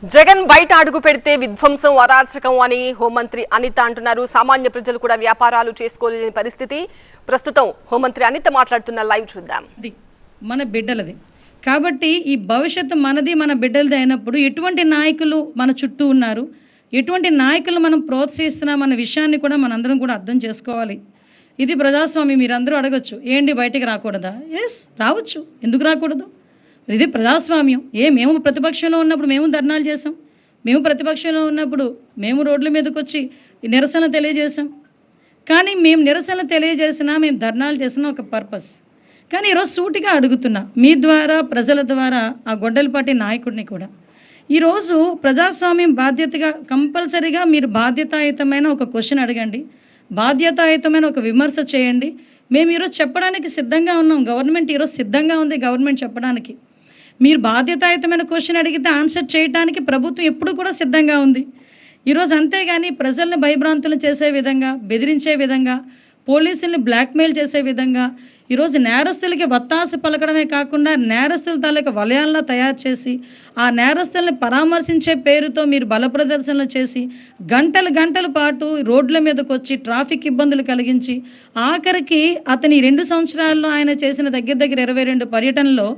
జగన్ బయట అడుగు పెడితే విధ్వంసం అరాచకం అని హోంమంత్రి అనిత అంటున్నారు. సామాన్య ప్రజలు కూడా వ్యాపారాలు చేసుకోలేని పరిస్థితి. ప్రస్తుతం హోంమంత్రి అనిత మాట్లాడుతున్న లైవ్ చూద్దాం. మన బిడ్డలది కాబట్టి ఈ భవిష్యత్తు మనది, మన బిడ్డలది అయినప్పుడు ఎటువంటి నాయకులు మన చుట్టూ ఉన్నారు, ఎటువంటి నాయకులు మనం ప్రోత్సహిస్తున్నాం అన్న విషయాన్ని కూడా మనందరం కూడా అర్థం చేసుకోవాలి. ఇది ప్రజాస్వామ్యం. మీరందరూ అడగచ్చు, ఏంటి బయటికి రాకూడదా? ఎస్, రావచ్చు. ఎందుకు రాకూడదు? ఇది ప్రజాస్వామ్యం. మేము ప్రతిపక్షంలో ఉన్నప్పుడు మేము ధర్నాలు చేసాం, మేము ప్రతిపక్షంలో ఉన్నప్పుడు మేము రోడ్ల మీదకి వచ్చి నిరసన తెలియజేసాం. కానీ మేము నిరసన తెలియజేసినా, మేము ధర్నాలు చేసిన ఒక పర్పస్. కానీ ఈరోజు సూటిగా అడుగుతున్నా, మీ ద్వారా, ప్రజల ద్వారా ఆ గొడ్డలిపాటి నాయకుడిని కూడా ఈరోజు ప్రజాస్వామ్యం బాధ్యతగా కంపల్సరీగా మీరు బాధ్యతాయుతమైన ఒక క్వశ్చన్ అడగండి, బాధ్యతాయుతమైన ఒక విమర్శ చేయండి. మేము ఈరోజు చెప్పడానికి సిద్ధంగా ఉన్నాం. గవర్నమెంట్ ఈరోజు సిద్ధంగా ఉంది గవర్నమెంట్ చెప్పడానికి. మీరు బాధ్యతాయుతమైన క్వశ్చన్ అడిగితే ఆన్సర్ చేయడానికి ప్రభుత్వం ఎప్పుడు కూడా సిద్ధంగా ఉంది ఈరోజు. అంతేగాని ప్రజల్ని భయభ్రాంతులు చేసే విధంగా, బెదిరించే విధంగా, పోలీసుల్ని బ్లాక్మెయిల్ చేసే విధంగా, ఈరోజు నేరస్తులకి వత్తాసు పలకడమే కాకుండా నేరస్తుల తాలూకా వలయాల్లో తయారు చేసి ఆ నేరస్తుల్ని పరామర్శించే పేరుతో మీరు బల ప్రదర్శనలు చేసి గంటల పాటు రోడ్ల మీదకి వచ్చి ట్రాఫిక్ ఇబ్బందులు కలిగించి ఆఖరికి అతని 2 సంవత్సరాల్లో ఆయన చేసిన దగ్గర 22 పర్యటనలో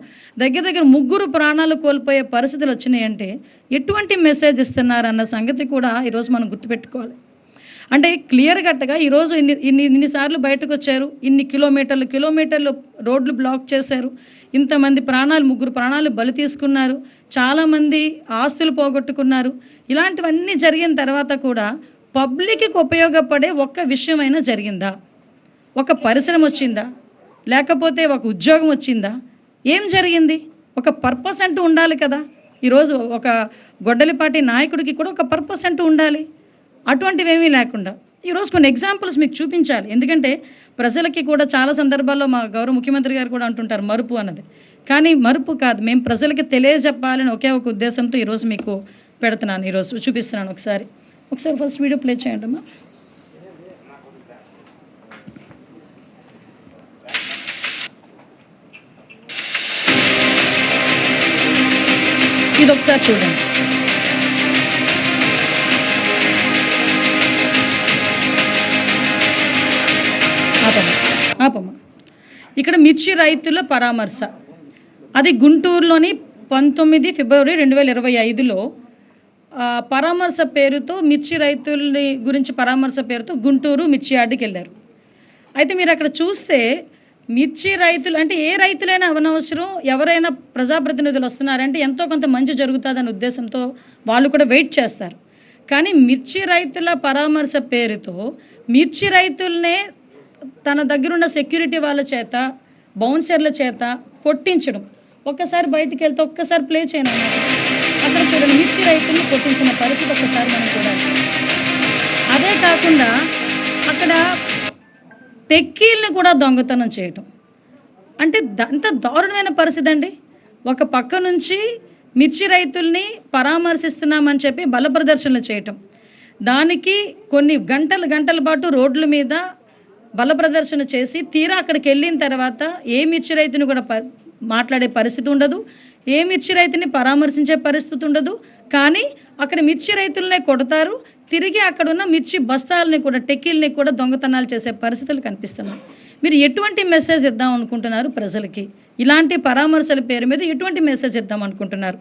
దగ్గర 3 ప్రాణాలు కోల్పోయే పరిస్థితులు వచ్చినాయంటే ఎటువంటి మెసేజ్ ఇస్తున్నారన్న సంగతి కూడా ఈరోజు మనం గుర్తుపెట్టుకోవాలి. అంటే క్లియర్ కట్గా ఈరోజు ఇన్నిసార్లు బయటకు వచ్చారు, ఇన్ని కిలోమీటర్లు రోడ్లు బ్లాక్ చేశారు, ఇంతమంది ప్రాణాలు, 3 ప్రాణాలు బలి తీసుకున్నారు, చాలామంది ఆస్తులు పోగొట్టుకున్నారు. ఇలాంటివన్నీ జరిగిన తర్వాత కూడా పబ్లిక్కి ఉపయోగపడే ఒక్క విషయమైనా జరిగిందా? ఒక పరిశ్రమ వచ్చిందా? లేకపోతే ఒక ఉద్యోగం వచ్చిందా? ఏం జరిగింది? ఒక పర్పస్ అంటూ ఉండాలి కదా. ఈరోజు ఒక గొడ్డలిపాటి నాయకుడికి కూడా ఒక పర్పస్ అంటూ ఉండాలి. అటువంటివి ఏమీ లేకుండా ఈరోజు కొన్ని ఎగ్జాంపుల్స్ మీకు చూపించాలి. ఎందుకంటే ప్రజలకి కూడా చాలా సందర్భాల్లో మా గౌరవ ముఖ్యమంత్రి గారు కూడా అంటుంటారు మరుపు అన్నది. కానీ మరుపు కాదు, మేము ప్రజలకి తెలియజెప్పాలని ఒకే ఒక ఉద్దేశంతో ఈరోజు మీకు పెడుతున్నాను, ఈరోజు చూపిస్తున్నాను. ఒకసారి ఫస్ట్ వీడియో ప్లే చేయండి అమ్మా. ఇది ఒకసారి చూడండి. ఆపమ్మ. ఇక్కడ మిర్చి రైతుల పరామర్శ, అది గుంటూరులోని 19 ఫిబ్రవరి 2025లో పరామర్శ పేరుతో మిర్చి రైతుల్ని గురించి పరామర్శ పేరుతో గుంటూరు మిర్చి యార్డుకి వెళ్ళారు. అయితే మీరు అక్కడ చూస్తే మిర్చి రైతులు అంటే ఏ రైతులైనా అవనవసరం, ఎవరైనా ప్రజాప్రతినిధులు వస్తున్నారంటే ఎంతో కొంత మంచి జరుగుతుందనే ఉద్దేశంతో వాళ్ళు కూడా వెయిట్ చేస్తారు. కానీ మిర్చి రైతుల పరామర్శ పేరుతో మిర్చి రైతులనే తన దగ్గరున్న సెక్యూరిటీ వాళ్ళ చేత, బౌన్సర్ల చేత కొట్టించడం. ఒక్కసారి బయటికి వెళ్తే ఒక్కసారి ప్లే చేయను అక్కడ చూడండి, మిర్చి రైతులను కొట్టించిన పరిస్థితి ఒక్కసారి మనం చూడాలి. అదే కాకుండా అక్కడ టెక్కీల్ని కూడా దొంగతనం చేయటం అంటే అంత దారుణమైన పరిస్థితి అండి. ఒక పక్క నుంచి మిర్చి రైతుల్ని పరామర్శిస్తున్నామని చెప్పి బల ప్రదర్శనలు చేయటం, దానికి కొన్ని గంటల పాటు రోడ్ల మీద బల ప్రదర్శన చేసి తీరా అక్కడికి వెళ్ళిన తర్వాత ఏ మిర్చి రైతుని కూడా మాట్లాడే పరిస్థితి ఉండదు, ఏ మిర్చి రైతుని పరామర్శించే పరిస్థితి ఉండదు. కానీ అక్కడ మిర్చి రైతులనే కొడతారు, తిరిగి అక్కడ ఉన్న మిర్చి బస్తాలని కూడా, టెక్కీల్ని కూడా దొంగతనాలు చేసే పరిస్థితులు కనిపిస్తున్నాయి. మీరు ఎటువంటి మెసేజ్ ఇద్దాం అనుకుంటున్నారు ప్రజలకి? ఇలాంటి పరామర్శల పేరు మీద ఎటువంటి మెసేజ్ ఇద్దాం అనుకుంటున్నారు?